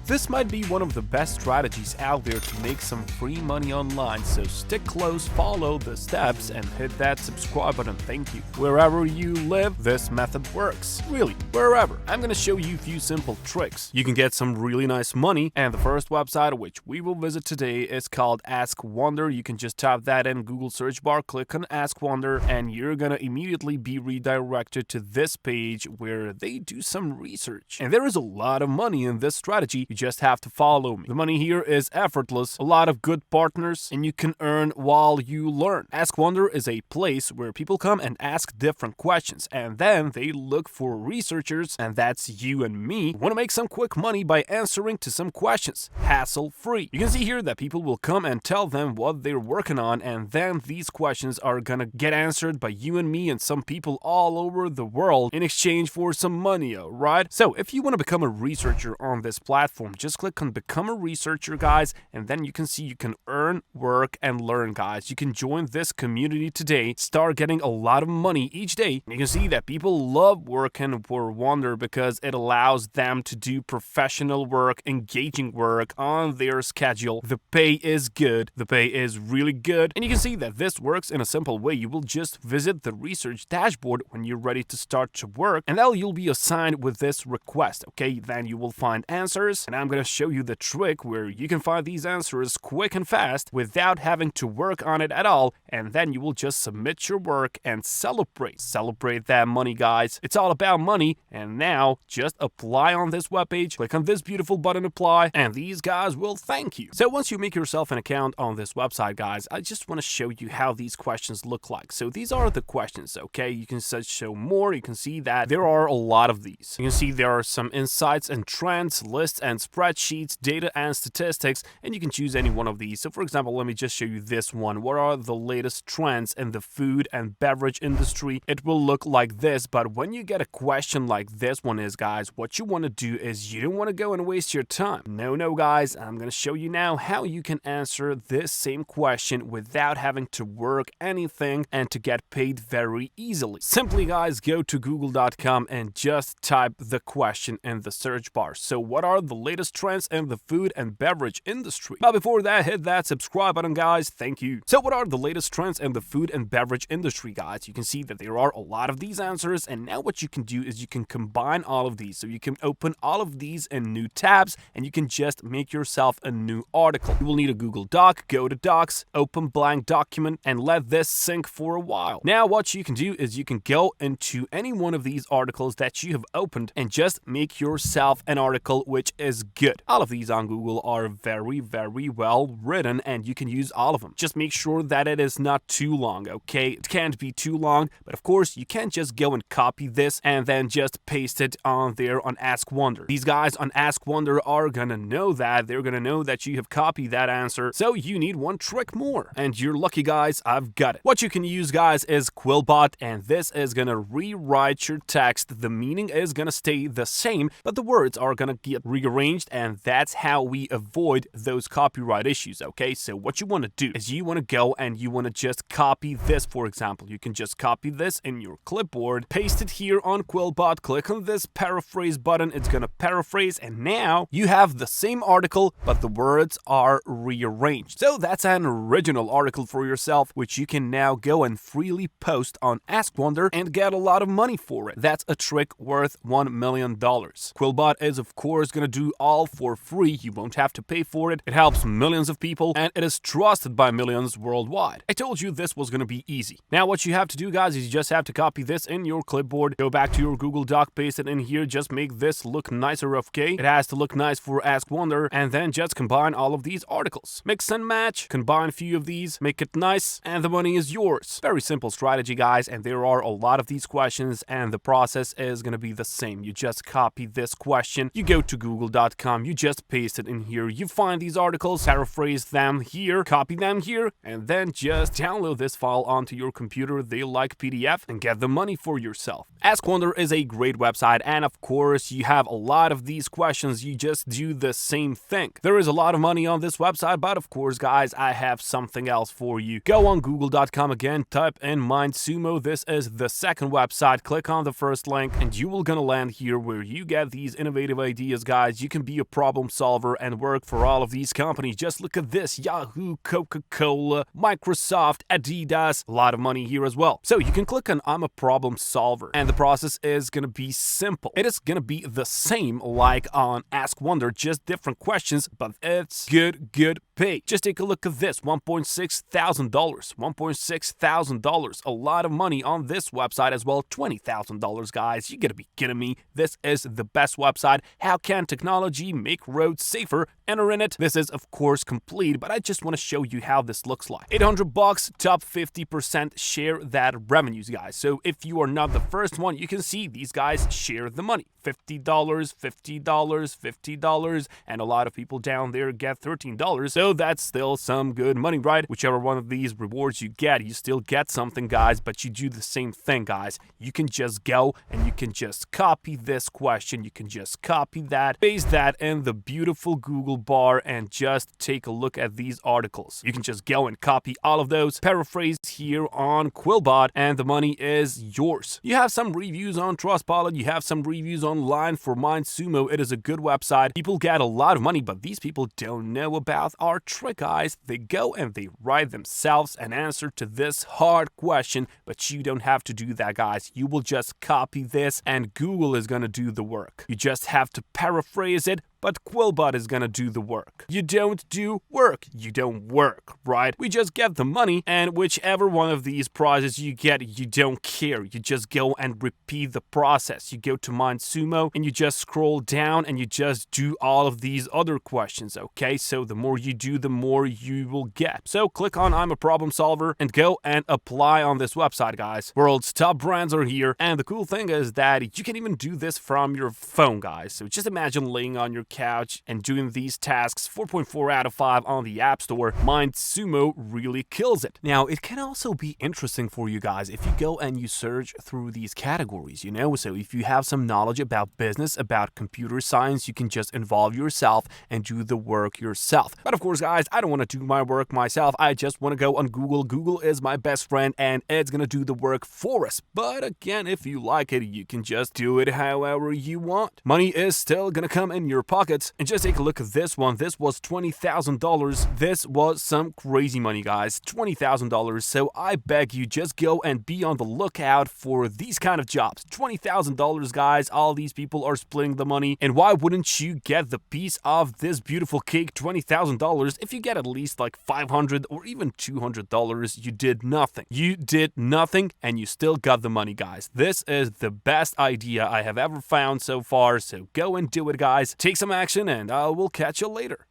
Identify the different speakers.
Speaker 1: This might be one of the best strategies out there to make some free money online, so stick close, follow the steps, and hit that subscribe button. Thank you. Wherever you live, this method works. Really, wherever. I'm gonna show you a few simple tricks. You can get some really nice money, and the first website which we will visit today is called Ask Wonder. You can just type that in Google search bar, click on Ask Wonder, and you're gonna immediately be redirected to this page where they do some research. And there is a lot of money in this strategy. You just have to follow me. The money here is effortless, a lot of good partners, and you can earn while you learn. Ask Wonder is a place where people come and ask different questions, and then they look for researchers, and that's you and me, who want to make some quick money by answering to some questions, hassle-free. You can see here that people will come and tell them what they're working on, and then these questions are gonna get answered by you and me and some people all over the world in exchange for some money, right? So if you want to become a researcher on this platform, just click on Become a Researcher, guys, and then you can see you can earn, work, and learn, guys. You can join this community today, start getting a lot of money each day. You can see that people love working for Wonder because it allows them to do professional work, engaging work on their schedule. The pay is good. The pay is really good. And you can see that this works in a simple way. You will just visit the research dashboard when you're ready to start to work, and then you'll be assigned with this request, okay? Then you will find answers, and I'm gonna show you the trick where you can find these answers quick and fast without having to work on it at all, and then you will just submit your work and celebrate that money, guys. It's all about money. And now just apply on this webpage, click on this beautiful button, apply, and these guys will thank you. So once you make yourself an account on this website, guys, I just want to show you how these questions look like. So these are the questions, okay? You can show more. You can see that there are a lot of these. You can see there are some insights and trends, lists and spreadsheets, data and statistics, and you can choose any one of these. So for example, let me just show you this one. What are the latest trends in the food and beverage industry? It will look like this, but when you get a question like this one is, guys, what you want to do is you don't want to go and waste your time. No, guys, I'm going to show you now how you can answer this same question without having to work anything and to get paid very easily. Simply, guys, go to google.com and just type the question in the search bar. So what are the latest trends in the food and beverage industry? But before that, hit that subscribe button, guys. Thank you. So what are the latest trends in the food and beverage industry, guys? You can see that there are a lot of these answers, and now what you can do is you can combine all of these. So you can open all of these in new tabs, and you can just make yourself a new article. You will need a Google Doc. Go to Docs, open blank document, and let this sync for a while. Now what you can do is you can go into any one of these articles that you have opened and just make yourself an article which is good. All of these on Google are very well written, and you can use all of them. Just make sure that it is not too long, okay? It can't be too long, but of course you can't just go and copy this and then just paste it on there on Ask Wonder. These guys on Ask Wonder are gonna know that. They're gonna know that you have copied that answer, so you need one trick more. And you're lucky, guys, I've got it. What you can use, guys, is Quillbot, and this is gonna rewrite your text. The meaning is gonna stay the same, but the words are gonna get rearranged, and that's how we avoid those copyright issues, okay? So what you wanna do is you wanna go and you wanna just copy this, for example. You can just copy this in your clipboard, paste it here on Quillbot, click on this paraphrase button, it's gonna paraphrase, and now you have the same article, but the words are rearranged. So that's an original article for yourself, which you can now go and freely post on Ask Wonder and get a lot of money for it. That's a trick worth $1 million. Quillbot is, of course, gonna do all for free. You won't have to pay for it. It helps millions of people, and it is trusted by millions worldwide. I told you this was gonna be easy. Now what you have to do, guys, is you just have to copy this in your clipboard, go back to your Google Doc, paste it in here, just make this look nicer, okay? It has to look nice for Ask Wonder, and then just combine all of these articles. Mix and match, combine a few of these, make it nice, and the money is yours. Very simple strategy, guys, and there are a lot of these questions, and the process is gonna be the same. You just copy this question, you go to google.com, you just paste it in here, you find these articles, paraphrase them here, copy them here, and then just download this file onto your computer. They like PDF, and get the money for yourself. Ask Wonder is a great website, and of course you have a lot of these questions. You just do the same thing. There is a lot of money on this website, but of course, guys, I have something else for you. Go on google.com again, type in MindSumo. This is the second website. Click on the first link, and you will gonna land here where you get these innovative ideas, guys. You can can be a problem solver and work for all of these companies. Just look at this: Yahoo, Coca-Cola, Microsoft, Adidas. A lot of money here as well. So you can click on I'm a problem solver, and the process is gonna be simple. It is gonna be the same like on Ask Wonder, just different questions, but it's good pay. Just take a look at this: $1.6 thousand. $1.6 thousand. A lot of money on this website as well. $20,000, guys. You gotta be kidding me. This is the best website. How can technology make roads safer? Enter in it. This is of course complete, but I just want to show you how this looks like. $800, top 50% share that revenues, guys. So if you are not the first one, you can see these guys share the money. $50, $50, $50, and a lot of people down there get $13. So that's still some good money, right? Whichever one of these rewards you get, you still get something, guys, but you do the same thing, guys. You can just go and you can just copy this question. You can just copy that, paste that in the beautiful Google bar, and just take a look at these articles. You can just go and copy all of those, paraphrase here on Quillbot, and the money is yours. You have some reviews on Trustpilot. You have some reviews online for MindSumo. It is a good website. People get a lot of money, but these people don't know about our trick, guys. They go and they write themselves an answer to this hard question, but you don't have to do that, guys. You will just copy this and Google is gonna do the work. You just have to paraphrase it, but Quillbot is gonna do the work. You don't do work. You don't work, right? We just get the money, and whichever one of these prizes you get, you don't care. You just go and repeat the process. You go to MindSumo and you just scroll down and you just do all of these other questions, okay? So the more you do, the more you will get. So click on I'm a problem solver and go and apply on this website, guys. World's top brands are here, and the cool thing is that you can even do this from your phone, guys. So just imagine laying on your couch and doing these tasks. 4.4 out of 5 on the App Store. MindSumo really kills it. Now, it can also be interesting for you guys if you go and you search through these categories, you know? So if you have some knowledge about business, about computer science, you can just involve yourself and do the work yourself. But of course, guys, I don't want to do my work myself. I just want to go on Google. Google is my best friend and it's going to do the work for us. But again, if you like it, you can just do it however you want. Money is still going to come in your pockets. And just take a look at this one. This was $20,000. This was some crazy money, guys. $20,000. So I beg you, just go and be on the lookout for these kind of jobs. $20,000, guys. All these people are splitting the money. And why wouldn't you get the piece of this beautiful cake? $20,000. If you get at least like $500 or even $200, you did nothing. You did nothing and you still got the money, guys. This is the best idea I have ever found so far. So go and do it, guys. Take some action, and I will catch you later.